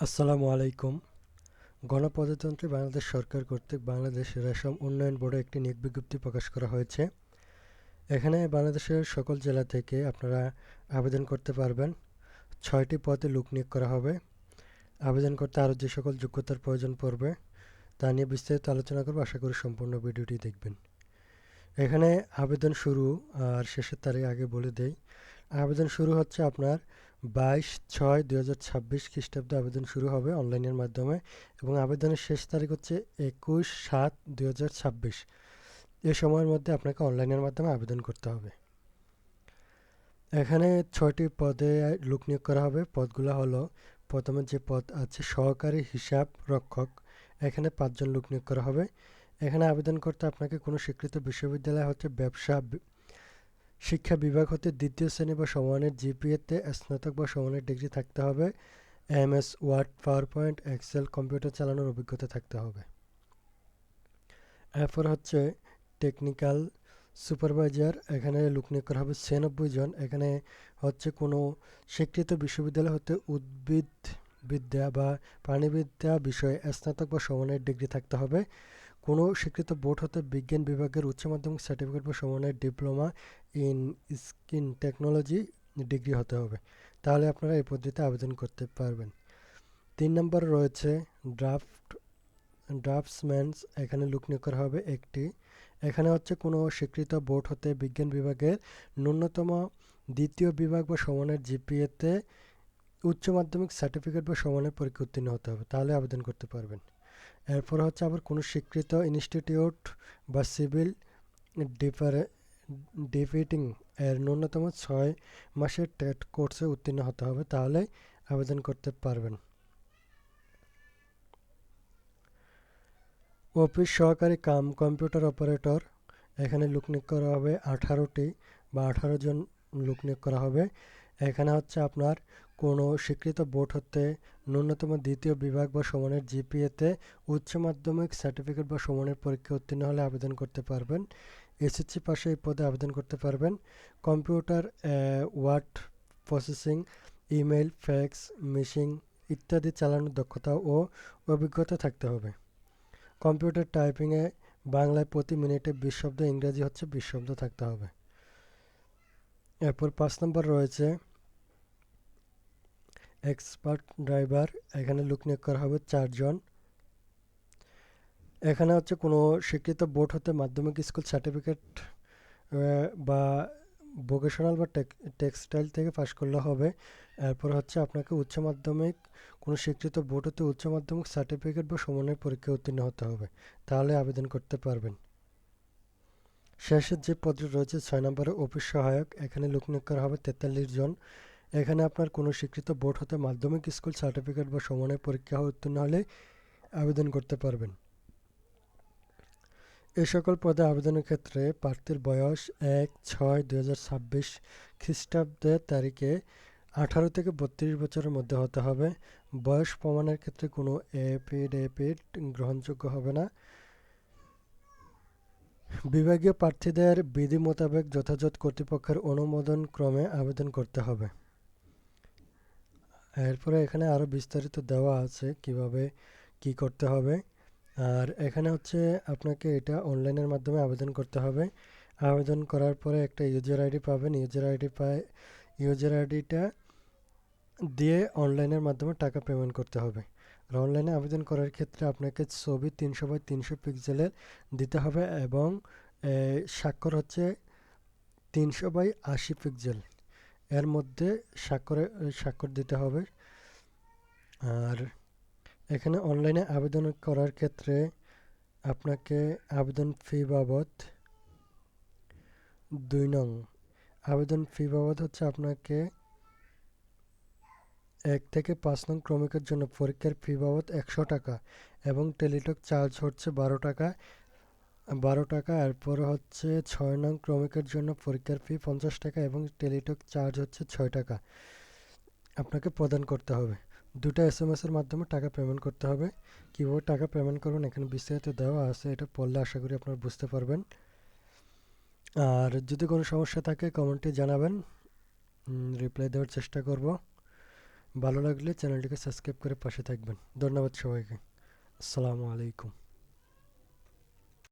আসসালামু আলাইকুম। গণপ্রজাতন্ত্রী বাংলাদেশ সরকার কর্তৃক বাংলাদেশ রেশম উন্নয়ন বোর্ডে একটি নিয়োগ বিজ্ঞপ্তি প্রকাশ করা হয়েছে। এখানে বাংলাদেশের সকল জেলা থেকে আপনারা আবেদন করতে পারবেন। ৬টি পদে লোক নিয়োগ করা হবে। আবেদন করতে আরও যে সকল যোগ্যতার প্রয়োজন পড়বে তা নিয়ে বিস্তারিত আলোচনা করব। আশা করি সম্পূর্ণ ভিডিওটি দেখবেন। এখানে আবেদন শুরু আর শেষের তারিখ আগে বলে দেই। আবেদন শুরু হচ্ছে আপনার ২২/৬/২০২৬ খ্রিস্টাব্দে আবেদন শুরু হবে অনলাইনের মাধ্যমে এবং আবেদনের শেষ তারিখ হচ্ছে ২১/৭/২০২৬। এ সময়ের মধ্যে আপনাকে অনলাইনের মাধ্যমে আবেদন করতে হবে। এখানে ৬টি পদে লোক নিয়োগ করা হবে। পদগুলো হলো, প্রথমে যে পদ আছে সহকারী হিসাব রক্ষক, এখানে ৫ জন লোক নিয়োগ করা হবে। এখানে আবেদন করতে আপনাকে কোনো স্বীকৃত বিশ্ববিদ্যালয় হচ্ছে ব্যবসা শিক্ষা বিভাগ হতে দ্বিতীয় শ্রেণী বা সমমানের জিপিএতে স্নাতক বা সমমানের ডিগ্রি থাকতে হবে। MS Word, PowerPoint, Excel computer চালানোর অভিজ্ঞতা থাকতে হবে। এরপর হচ্ছে টেকনিক্যাল সুপারভাইজার, এখানে লোক নিয়োগ করা হবে ৯৬ জন। এখানে হচ্ছে কোনো স্বীকৃত বিশ্ববিদ্যালয় হতে উদ্ভিদ বিদ্যা বা প্রাণীবিদ্যা বিষয়ে স্নাতক বা সমমানের ডিগ্রি থাকতে হবে। কোনো স্বীকৃত বোর্ড হতে বিজ্ঞান বিভাগের উচ্চ মাধ্যমিক সার্টিফিকেট বা সমমানের diploma in skin technology degree হতে হবে। তাহলে আপনারা এই পদ্ধতিতে আবেদন করতে পারবেন। ৩ নম্বর রয়েছে ড্রাফটসম্যানস, এখানে লোক নিয়োগ করা হবে ১টি। এখানে হচ্ছে কোনো স্বীকৃত বোর্ড হতে বিজ্ঞান বিভাগের ন্যূনতম দ্বিতীয় বিভাগ বা সমমানের জিপিএতে উচ্চ মাধ্যমিক সার্টিফিকেট বা সমমানের পরীক্ষা উত্তীর্ণ হতে হবে, তাহলে আবেদন করতে পারবেন। এরপর হচ্ছে আবার কোনো স্বীকৃত ইনস্টিটিউট বা সিভিল ডিপিটিং এর ন্যূনতম ৬ মাসের টেট কোর্সে উত্তীর্ণ হতে হবে, তাহলে আবেদন করতে পারবেন। অফিস সহকারী কাম কম্পিউটার অপারেটর, এখানে লোক নিয়োগ করা হবে ১৮টি বা ১৮ জন লোক নিয়োগ করা হবে। এখানে হচ্ছে আপনার কোনো স্বীকৃত বোর্ড হতে ন্যূনতম দ্বিতীয় বিভাগ বা সমানের জিপিএতে উচ্চ মাধ্যমিক সার্টিফিকেট বা সমানের পরীক্ষা উত্তীর্ণ হলে আবেদন করতে পারবেন। এসএসসি পাশে এই পদে আবেদন করতে পারবেন। Computer word processing, email, fax, machine ইত্যাদি চালানোর দক্ষতা ও অভিজ্ঞতা থাকতে হবে। কম্পিউটার টাইপিংয়ে বাংলায় প্রতি মিনিটে ২০ শব্দ, ইংরেজি হচ্ছে ২০ শব্দ থাকতে হবে। এরপর ৫ নম্বর রয়েছে এক্সপার্ট ড্রাইভার, এখানে লোক নিয়োগ করা হবে ৪ জন। এখানে হচ্ছে কোনো স্বীকৃত বোর্ড হতে মাধ্যমিক স্কুল সার্টিফিকেট বা ভোকেশনাল বা টেক্সটাইল থেকে পাশ করলে হবে। এরপর হচ্ছে আপনাকে উচ্চ মাধ্যমিক কোনো স্বীকৃত বোর্ড হতে উচ্চ মাধ্যমিক সার্টিফিকেট বা সমমানের পরীক্ষায় উত্তীর্ণ হতে হবে, তাহলে আবেদন করতে পারবেন। শেষের যে পদটি রয়েছে ৬ নম্বরে অফিস সহায়ক, এখানে লোক নিয়োগ করা হবে ৪৩ জন। এখানে আপনার কোনো স্বীকৃত বোর্ড হতে মাধ্যমিক স্কুল সার্টিফিকেট বা সমমানের পরীক্ষা উত্তীর্ণ হলে আবেদন করতে পারবেন। এ সকল পদে আবেদনের ক্ষেত্রে প্রার্থীর বয়স ১/৬/২০২৬ খ্রিস্টাব্দের তারিখে ১৮ থেকে ৩২ বছরের মধ্যে হতে হবে। বয়স প্রমাণের ক্ষেত্রে কোনো এফিডেভিট গ্রহণযোগ্য হবে না। বিভাগীয় প্রার্থীদের বিধি মোতাবেক যথাযথ কর্তৃপক্ষের অনুমোদন ক্রমে আবেদন করতে হবে। এরপরে এখানে আরও বিস্তারিত দেওয়া আছে কিভাবে কি করতে হবে। আর এখানে হচ্ছে আপনাকে এটা অনলাইনের মাধ্যমে আবেদন করতে হবে। আবেদন করার পরে একটা ইউজার আইডি পাবেন। ইউজার আইডিটা দিয়ে অনলাইনের মাধ্যমে টাকা পেমেন্ট করতে হবে। আর অনলাইনে আবেদন করার ক্ষেত্রে আপনাকে ছবি ৩০০/৩০০ পিক্সেলের দিতে হবে এবং স্বাক্ষর হচ্ছে ৩০০/৮০ পিক্সেল এর মধ্যে স্বাক্ষর দিতে হবে। আর এখানে অনলাইনে আবেদন করার ক্ষেত্রে আপনাকে আবেদন ফি বাবদ ২ নং আবেদন ফি বাবদ হচ্ছে আপনাকে ১ থেকে ৫ নং ক্রমিকের জন্য পরীক্ষার ফি বাবদ ১০০ টাকা এবং টেলিটক চার্জ হচ্ছে ১২ টাকা। এরপর হচ্ছে ৬ নং ক্রমিকের জন্য পরীক্ষার ফি ৫০ টাকা এবং টেলিটক চার্জ হচ্ছে ৬ টাকা আপনাকে প্রদান করতে হবে। ২টা এসএমএস এর মাধ্যমে টাকা পেমেন্ট করতে হবে। কীভাবে টাকা পেমেন্ট করবেন এখানে বিস্তারিত দেওয়া আছে, এটা পড়লে আশা করি আপনারা বুঝতে পারবেন। আর যদি কোনো সমস্যা থাকে কমেন্টে জানাবেন, রিপ্লাই দেওয়ার চেষ্টা করব। ভালো লাগলে চ্যানেলটিকে সাবস্ক্রাইব করে পাশে থাকবেন। ধন্যবাদ সবাইকে। আসসালামু আলাইকুম।